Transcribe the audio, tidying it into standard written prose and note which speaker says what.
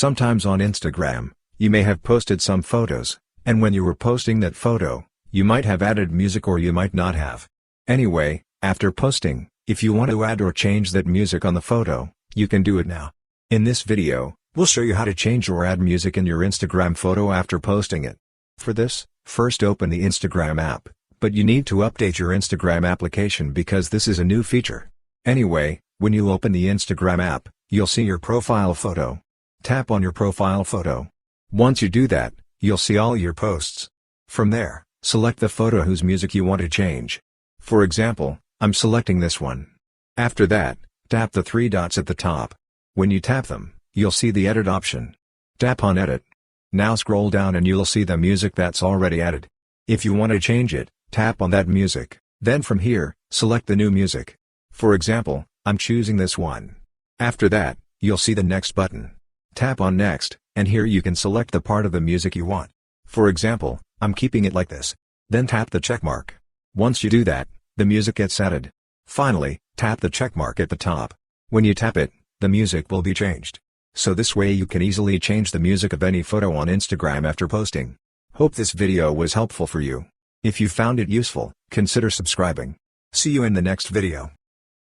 Speaker 1: Sometimes on Instagram, you may have posted some photos, and when you were posting that photo, you might have added music or you might not have. Anyway, after posting, if you want to add or change that music on the photo, you can do it now. In this video, we'll show you how to change or add music in your Instagram photo after posting it. For this, first open the Instagram app, but you need to update your Instagram application because this is a new feature. Anyway, when you open the Instagram app, you'll see your profile photo. Tap on your profile photo. Once you do that, you'll see all your posts. From there, select the photo whose music you want to change. For example, I'm selecting this one. After that, tap the three dots at the top. When you tap them, you'll see the edit option. Tap on edit. Now scroll down and you'll see the music that's already added. If you want to change it, tap on that music, then from here, select the new music. For example, I'm choosing this one. After that, you'll see the next button. Tap on next, and here you can select the part of the music you want. For example, I'm keeping it like this. Then tap the check mark. Once you do that, the music gets added. Finally, tap the check mark at the top. When you tap it, the music will be changed. So this way you can easily change the music of any photo on Instagram after posting. Hope this video was helpful for you. If you found it useful, consider subscribing. See you in the next video.